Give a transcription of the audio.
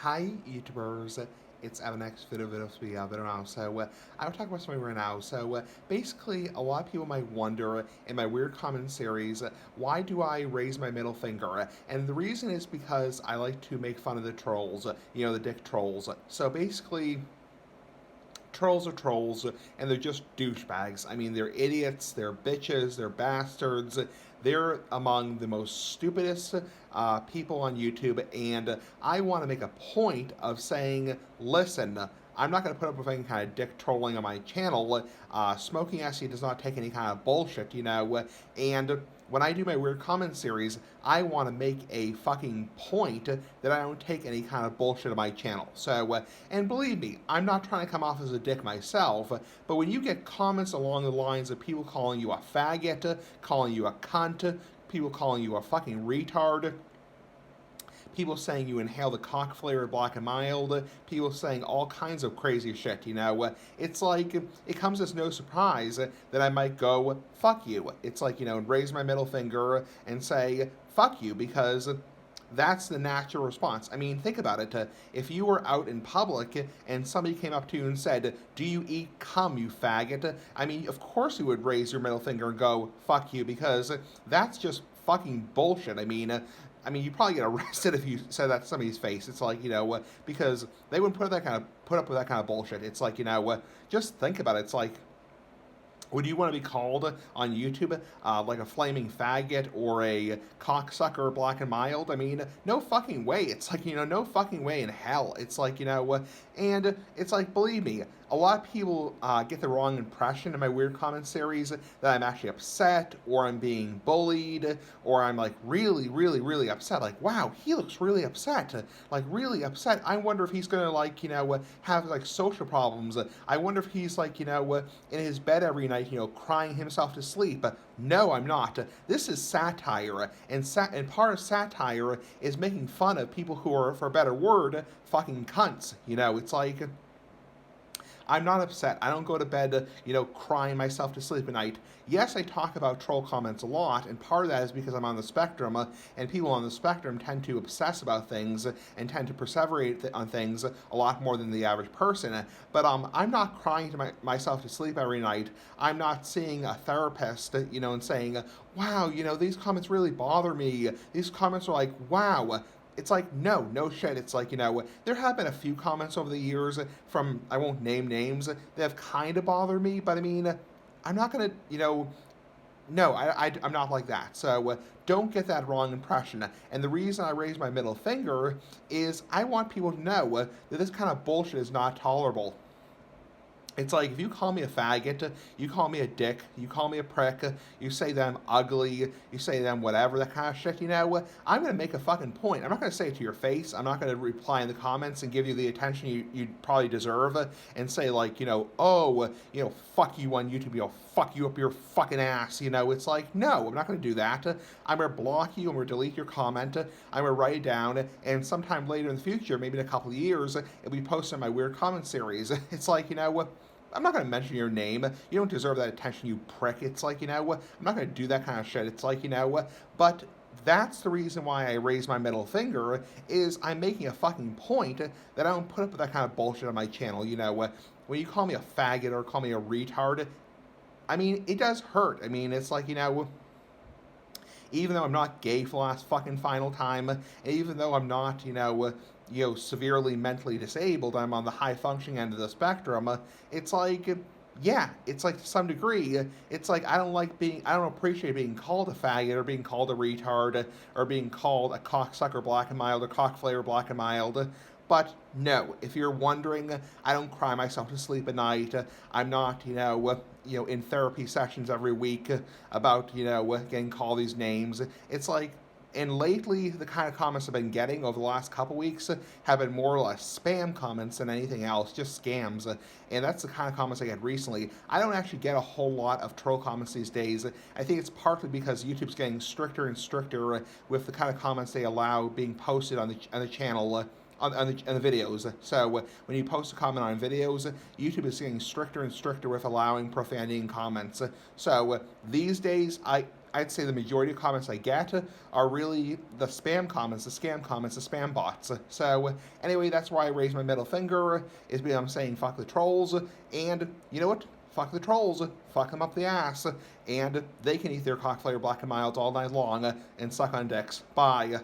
Hi YouTubers, it's Evanex Video now. I will talk about something right now. Basically, a lot of people might wonder in my weird comment series, why do I raise my middle finger? And the reason is because I like to make fun of the trolls, the dick trolls. So basically, trolls are trolls, and they're just douchebags. I mean, they're idiots, they're bitches, they're bastards. They're among the most stupidest people on YouTube, and I want to make a point of saying, listen, I'm not going to put up with any kind of dick trolling on my channel. Smoking Essie does not take any kind of bullshit, and when I do my weird comment series, I want to make a fucking point that I don't take any kind of bullshit on my channel. And believe me, I'm not trying to come off as a dick myself, but when you get comments along the lines of people calling you a faggot, calling you a cunt, people calling you a fucking retard, people saying you inhale the cock flavor Black and Mild, people saying all kinds of crazy shit. It's like, it comes as no surprise that I might go, fuck you. It's like, raise my middle finger and say, fuck you, because that's the natural response. I mean, think about it. If you were out in public and somebody came up to you and said, do you eat cum, you faggot? I mean, of course you would raise your middle finger and go, fuck you, because that's just fucking bullshit. I mean, you probably get arrested if you said that to somebody's face. It's like, because they wouldn't put up with that kind of bullshit. It's like, just think about it. It's like, would you want to be called on YouTube like a flaming faggot or a cocksucker Black and Mild? I mean, no fucking way. It's like, no fucking way in hell. It's like, and it's like, believe me, a lot of people get the wrong impression in my weird comment series that I'm actually upset or I'm being bullied or I'm like really, really, really upset. Like, wow, he looks really upset. Like, really upset. I wonder if he's going to, like, have like social problems. I wonder if he's like, in his bed every night, crying himself to sleep. No, I'm not. This is satire, and part of satire is making fun of people who are, for a better word, fucking cunts. It's like, I'm not upset. I don't go to bed, crying myself to sleep at night. Yes, I talk about troll comments a lot, and part of that is because I'm on the spectrum, and people on the spectrum tend to obsess about things and tend to perseverate on things a lot more than the average person. But I'm not crying to myself to sleep every night. I'm not seeing a therapist, and saying, wow, these comments really bother me. These comments are like, wow, it's like, no shit. It's like, there have been a few comments over the years from, I won't name names, that have kind of bothered me, but I mean, I'm not going to, no, I'm not like that. Don't get that wrong impression. And the reason I raise my middle finger is I want people to know that this kind of bullshit is not tolerable. It's like, if you call me a faggot, you call me a dick, you call me a prick, you say that I'm ugly, you say that I'm whatever, that kind of shit, I'm going to make a fucking point. I'm not going to say it to your face. I'm not going to reply in the comments and give you the attention you probably deserve and say, like, oh, fuck you on YouTube, fuck you up your fucking ass. It's like, no, I'm not going to do that. I'm going to block you, I'm going to delete your comment, I'm going to write it down, and sometime later in the future, maybe in a couple of years, it'll be posted in my weird comment series. It's like, I'm not going to mention your name. You don't deserve that attention, you prick. It's like, I'm not going to do that kind of shit. It's like, but that's the reason why I raise my middle finger, is I'm making a fucking point that I don't put up with that kind of bullshit on my channel. When you call me a faggot or call me a retard, I mean, it does hurt. I mean, it's like, even though I'm not gay for the last fucking final time, and even though I'm not, severely mentally disabled, I'm on the high functioning end of the spectrum, it's like, yeah, it's like to some degree, it's like I don't appreciate being called a faggot or being called a retard or being called a cocksucker Black and Mild or cock flavor Black and Mild. But no, if you're wondering, I don't cry myself to sleep at night. I'm not, in therapy sessions every week about, getting called these names. It's like, and lately, the kind of comments I've been getting over the last couple weeks have been more or less spam comments than anything else, just scams. And that's the kind of comments I get recently. I don't actually get a whole lot of troll comments these days. I think it's partly because YouTube's getting stricter and stricter with the kind of comments they allow being posted on the channel on the videos. So when you post a comment on videos, YouTube is getting stricter and stricter with allowing profanity in comments. So these days, I'd say the majority of comments I get are really the spam comments, the scam comments, the spam bots. So anyway, that's why I raise my middle finger, is because I'm saying fuck the trolls, and you know what? Fuck the trolls, fuck them up the ass, and they can eat their cock flavored black and milds all night long and suck on dicks. Bye.